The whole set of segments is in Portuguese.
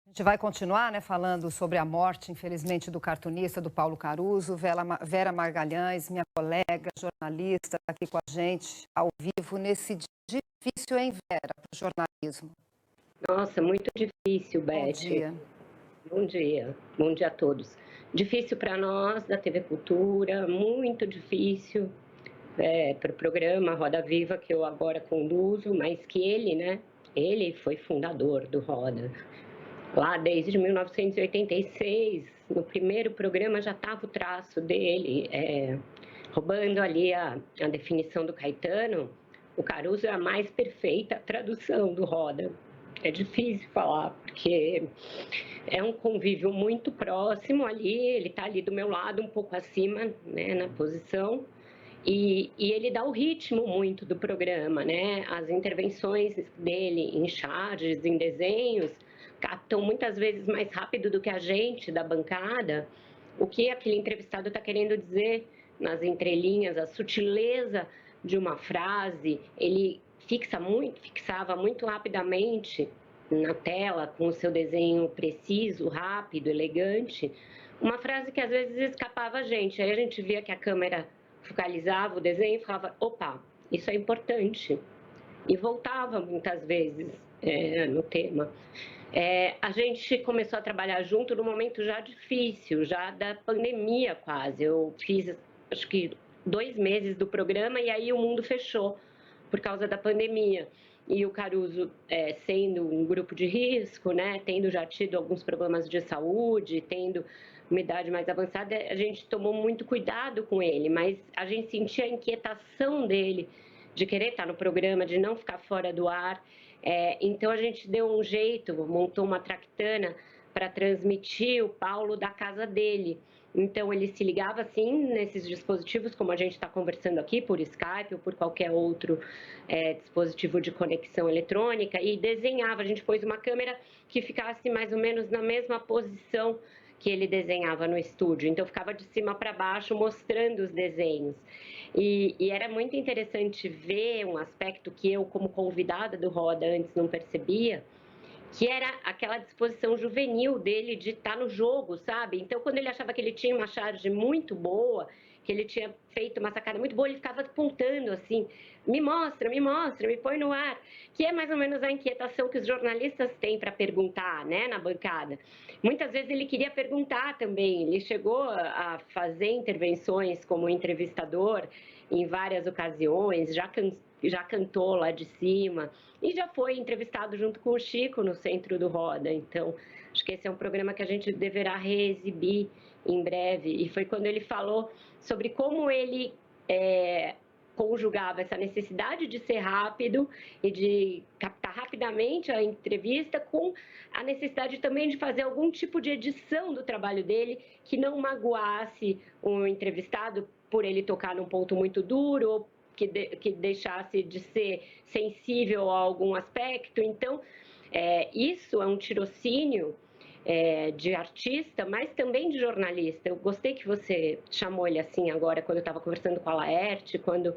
A gente vai continuar, né, falando sobre a morte, infelizmente, do cartunista, do Paulo Caruso. Vera Magalhães, minha colega, jornalista, está aqui com a gente ao vivo nesse dia difícil, hein, Vera, para o jornalismo. Nossa, muito difícil, Bom Beth. dia. Bom dia a todos. Difícil para nós da TV Cultura, muito difícil para o programa Roda Viva, que eu agora conduzo, mas que ele, né, ele foi fundador do Roda. Lá desde 1986, no primeiro programa já estava o traço dele, roubando ali a definição do Caetano. O Caruso é a mais perfeita tradução do Roda. É difícil falar, porque é um convívio muito próximo ali, ele está ali do meu lado, um pouco acima, né, na posição, e ele dá o ritmo muito do programa, né? As intervenções dele em charges, em desenhos, captam muitas vezes mais rápido do que a gente da bancada, o que aquele entrevistado está querendo dizer nas entrelinhas, a sutileza de uma frase, ele fixava muito rapidamente na tela, com o seu desenho preciso, rápido, elegante, uma frase que às vezes escapava a gente. Aí a gente via que a câmera focalizava o desenho e falava, opa, isso é importante. E voltava muitas vezes no tema. A gente começou a trabalhar junto num momento já difícil, já da pandemia quase. Eu fiz, acho que 2 meses do programa e aí o mundo fechou por causa da pandemia. E o Caruso, sendo um grupo de risco, né, tendo já tido alguns problemas de saúde, tendo uma idade mais avançada, a gente tomou muito cuidado com ele, mas a gente sentia a inquietação dele de querer estar no programa, de não ficar fora do ar. Então a gente deu um jeito, montou uma tractana para transmitir o Paulo da casa dele. Então ele se ligava assim nesses dispositivos, como a gente está conversando aqui, por Skype ou por qualquer outro dispositivo de conexão eletrônica, e desenhava. A gente pôs uma câmera que ficasse mais ou menos na mesma posição que ele desenhava no estúdio. Então ficava de cima para baixo mostrando os desenhos. E era muito interessante ver um aspecto que eu, como convidada do Roda, antes não percebia, que era aquela disposição juvenil dele de estar no jogo, sabe? Então, quando ele achava que ele tinha uma charge muito boa, que ele tinha feito uma sacada muito boa, ele ficava apontando assim, me mostra, me põe no ar, que é mais ou menos a inquietação que os jornalistas têm para perguntar, né, na bancada. Muitas vezes ele queria perguntar também, ele chegou a fazer intervenções como entrevistador em várias ocasiões, já cantou lá de cima e já foi entrevistado junto com o Chico no Centro do Roda. Então, acho que esse é um programa que a gente deverá reexibir em breve. E foi quando ele falou sobre como ele conjugava essa necessidade de ser rápido e de captar rapidamente a entrevista com a necessidade também de fazer algum tipo de edição do trabalho dele que não magoasse o entrevistado por ele tocar num ponto muito duro ou que deixasse de ser sensível a algum aspecto. Então, isso é um tirocínio de artista, mas também de jornalista. Eu gostei que você chamou ele assim agora, quando eu estava conversando com a Laerte, quando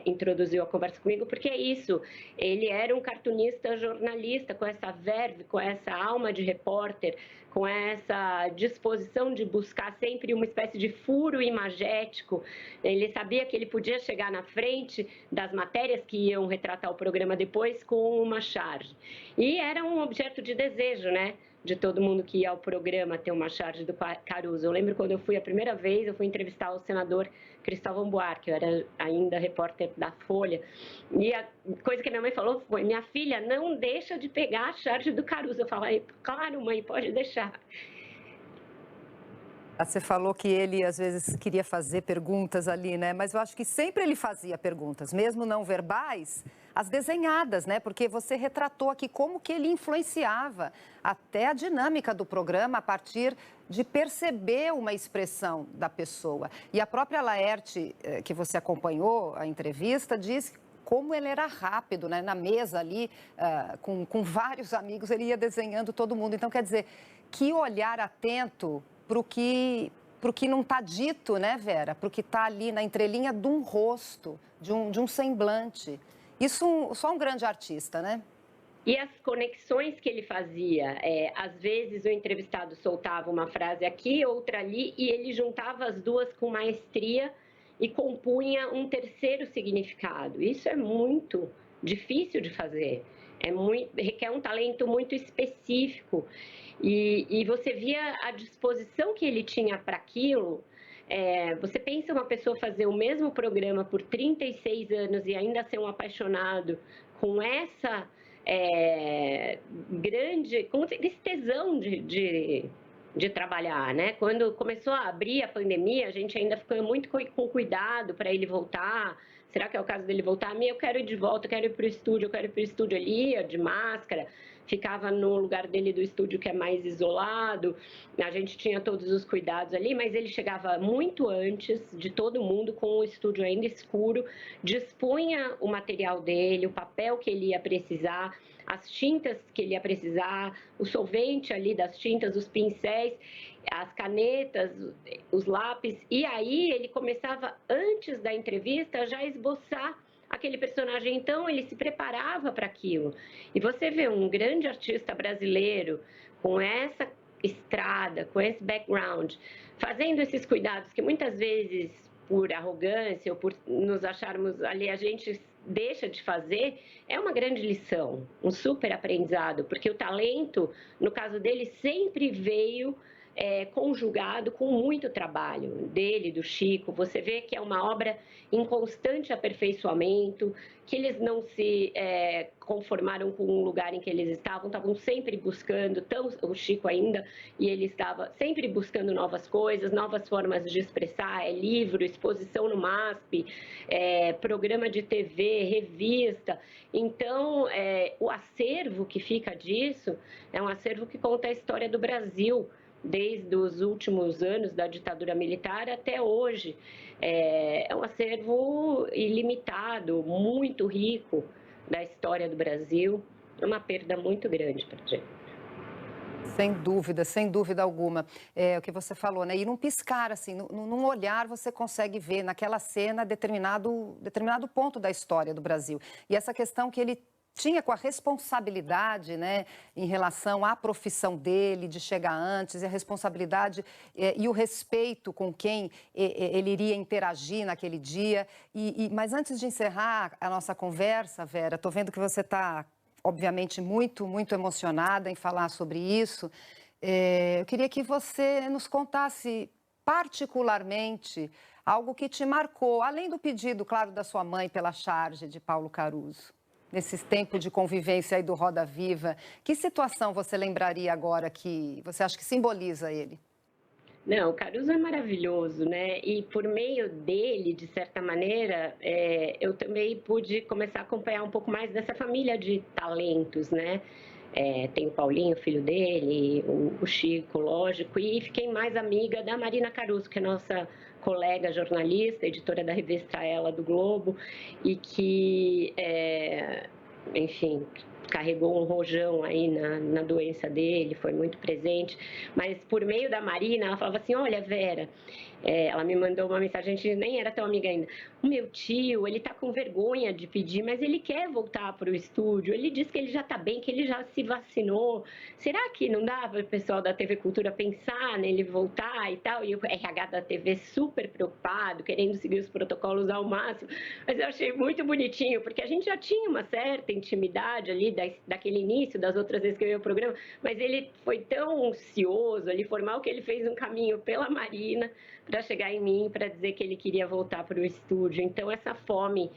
introduziu a conversa comigo, porque é isso, ele era um cartunista jornalista, com essa verve, com essa alma de repórter, com essa disposição de buscar sempre uma espécie de furo imagético. Ele sabia que ele podia chegar na frente das matérias que iam retratar o programa depois com uma charge. E era um objeto de desejo, né? De todo mundo que ia ao programa ter uma charge do Caruso. Eu lembro quando eu fui a primeira vez, eu fui entrevistar o senador Cristóvão Buarque, eu era ainda repórter da Folha, e a coisa que minha mãe falou foi, minha filha, não deixa de pegar a charge do Caruso. Eu falei, claro, mãe, pode deixar. Você falou que ele, às vezes, queria fazer perguntas ali, né? Mas eu acho que sempre ele fazia perguntas, mesmo não verbais, as desenhadas, né? Porque você retratou aqui como que ele influenciava até a dinâmica do programa a partir de perceber uma expressão da pessoa. E a própria Laerte, que você acompanhou a entrevista, diz como ele era rápido, né? Na mesa ali, com vários amigos, ele ia desenhando todo mundo. Então, quer dizer, que olhar atento para o que não está dito, né, Vera? Para o que está ali na entrelinha de um rosto, de um semblante. Isso só um grande artista, né? E as conexões que ele fazia, às vezes o entrevistado soltava uma frase aqui, outra ali, e ele juntava as duas com maestria e compunha um terceiro significado. Isso é muito difícil de fazer, requer um talento muito específico. E você via a disposição que ele tinha para aquilo. Você pensa uma pessoa fazer o mesmo programa por 36 anos e ainda ser um apaixonado com essa grande, com esse tesão de trabalhar, né? Quando começou a abrir a pandemia, a gente ainda ficou muito com cuidado para ele voltar. Será que é o caso dele voltar? Eu quero ir de volta, eu quero ir para o estúdio, eu quero ir para o estúdio ali, de máscara. Ficava no lugar dele do estúdio que é mais isolado, a gente tinha todos os cuidados ali, mas ele chegava muito antes de todo mundo, com o estúdio ainda escuro, dispunha o material dele, o papel que ele ia precisar, as tintas que ele ia precisar, o solvente ali das tintas, os pincéis, as canetas, os lápis, e aí ele começava, antes da entrevista, já a esboçar aquele personagem. Então ele se preparava para aquilo. E você vê um grande artista brasileiro com essa estrada, com esse background, fazendo esses cuidados que muitas vezes, por arrogância ou por nos acharmos ali, a gente deixa de fazer, é uma grande lição, um super aprendizado, porque o talento, no caso dele, sempre veio conjugado com muito trabalho dele, do Chico. Você vê que é uma obra em constante aperfeiçoamento, que eles não se conformaram com o lugar em que eles estavam sempre buscando, o Chico ainda, e ele estava sempre buscando novas coisas, novas formas de expressar, livro, exposição no MASP, programa de TV, revista. Então, o acervo que fica disso é um acervo que conta a história do Brasil, desde os últimos anos da ditadura militar até hoje. É um acervo ilimitado, muito rico da história do Brasil. É uma perda muito grande para a gente. Sem dúvida alguma. É o que você falou, né? E num piscar, assim, num olhar, você consegue ver naquela cena determinado ponto da história do Brasil. E essa questão que ele tinha com a responsabilidade, né, em relação à profissão dele, de chegar antes, e a responsabilidade e o respeito com quem ele iria interagir naquele dia. Mas antes de encerrar a nossa conversa, Vera, estou vendo que você está, obviamente, muito, muito emocionada em falar sobre isso. Eu queria que você nos contasse particularmente algo que te marcou, além do pedido, claro, da sua mãe pela charge de Paulo Caruso. Nesses tempos de convivência aí do Roda Viva, que situação você lembraria agora que você acha que simboliza ele? Não, o Caruso é maravilhoso, né? E por meio dele, de certa maneira, eu também pude começar a acompanhar um pouco mais dessa família de talentos, né? Tem o Paulinho, filho dele, o Chico, lógico, e fiquei mais amiga da Marina Caruso, que é nossa colega jornalista, editora da revista Ela do Globo, e que, enfim, carregou um rojão aí na doença dele, foi muito presente, mas por meio da Marina, ela falava assim: olha, Vera, ela me mandou uma mensagem, a gente nem era tão amiga ainda. O meu tio, ele tá com vergonha de pedir, mas ele quer voltar para o estúdio. Ele diz que ele já tá bem, que ele já se vacinou. Será que não dá para o pessoal da TV Cultura pensar nele voltar e tal? E o RH da TV super preocupado, querendo seguir os protocolos ao máximo. Mas eu achei muito bonitinho, porque a gente já tinha uma certa intimidade ali daquele início, das outras vezes que eu ia ao programa, mas ele foi tão ansioso ali, formal, que ele fez um caminho pela Marina para chegar em mim, para dizer que ele queria voltar para o estúdio. Então, essa fome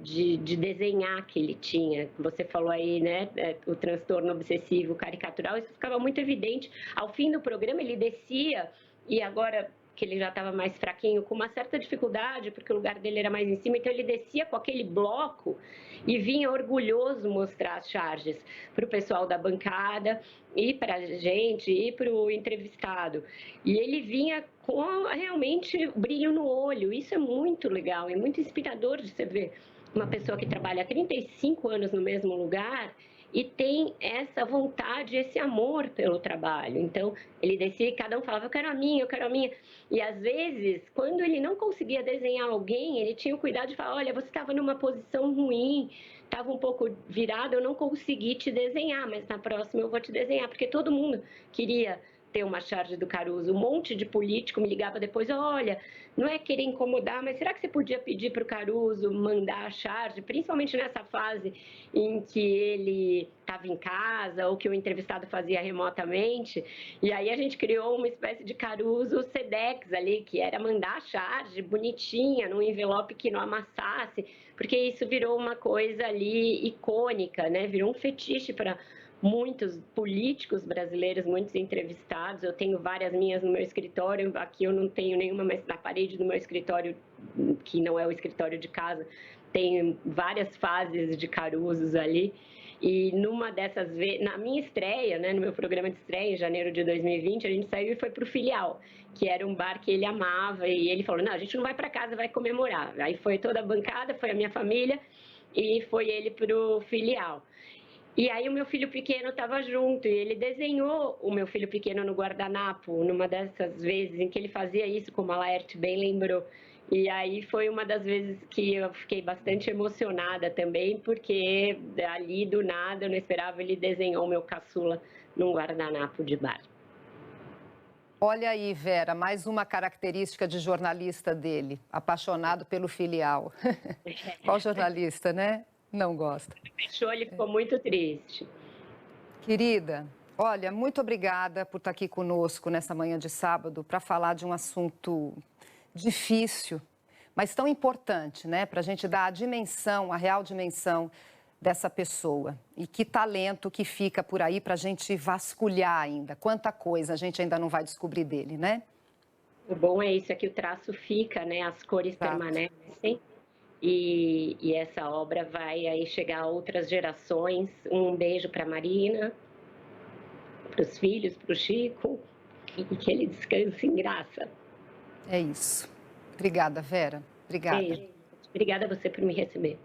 de desenhar que ele tinha, você falou aí, né, o transtorno obsessivo caricatural, isso ficava muito evidente. Ao fim do programa, ele descia, e agora que ele já estava mais fraquinho, com uma certa dificuldade, porque o lugar dele era mais em cima, então ele descia com aquele bloco e vinha orgulhoso mostrar as charges para o pessoal da bancada e para a gente e para o entrevistado. E ele vinha com realmente brilho no olho. Isso é muito legal e muito inspirador de você ver uma pessoa que trabalha há 35 anos no mesmo lugar e tem essa vontade, esse amor pelo trabalho. Então, ele descia e cada um falava, eu quero a minha, eu quero a minha. E às vezes, quando ele não conseguia desenhar alguém, ele tinha o cuidado de falar, olha, você estava numa posição ruim, estava um pouco virado, eu não consegui te desenhar, mas na próxima eu vou te desenhar, porque todo mundo queria ter uma charge do Caruso. Um monte de político me ligava depois, olha, não é querer incomodar, mas será que você podia pedir para o Caruso mandar a charge, principalmente nessa fase em que ele estava em casa ou que o entrevistado fazia remotamente? E aí a gente criou uma espécie de Caruso Sedex ali, que era mandar a charge bonitinha, num envelope que não amassasse, porque isso virou uma coisa ali icônica, né? Virou um fetiche para muitos políticos brasileiros, muitos entrevistados. Eu tenho várias minhas no meu escritório, aqui eu não tenho nenhuma, mas na parede do meu escritório, que não é o escritório de casa, tem várias fases de Carusos ali. E numa dessas vezes, na minha estreia, né, no meu programa de estreia, em janeiro de 2020, a gente saiu e foi para o Filial, que era um bar que ele amava, e ele falou, não, a gente não vai para casa, vai comemorar. Aí foi toda a bancada, foi a minha família, e foi ele para o Filial. E aí o meu filho pequeno estava junto e ele desenhou o meu filho pequeno no guardanapo, numa dessas vezes em que ele fazia isso, como a Laerte bem lembrou. E aí foi uma das vezes que eu fiquei bastante emocionada também, porque ali do nada, eu não esperava, ele desenhou o meu caçula num guardanapo de bar. Olha aí, Vera, mais uma característica de jornalista dele, apaixonado pelo filial. Qual jornalista, né? Não gosta. Fechou, ele ficou muito triste. Querida, olha, muito obrigada por estar aqui conosco nessa manhã de sábado para falar de um assunto difícil, mas tão importante, né? Para a gente dar a dimensão, a real dimensão dessa pessoa. E que talento que fica por aí para a gente vasculhar ainda. Quanta coisa a gente ainda não vai descobrir dele, né? O bom é isso, é que o traço fica, né? As cores Exato. permanecem. E essa obra vai aí chegar a outras gerações. Um beijo para a Marina, para os filhos, para o Chico, e que ele descanse em graça. É isso. Obrigada, Vera. Obrigada. Beijo. Obrigada a você por me receber.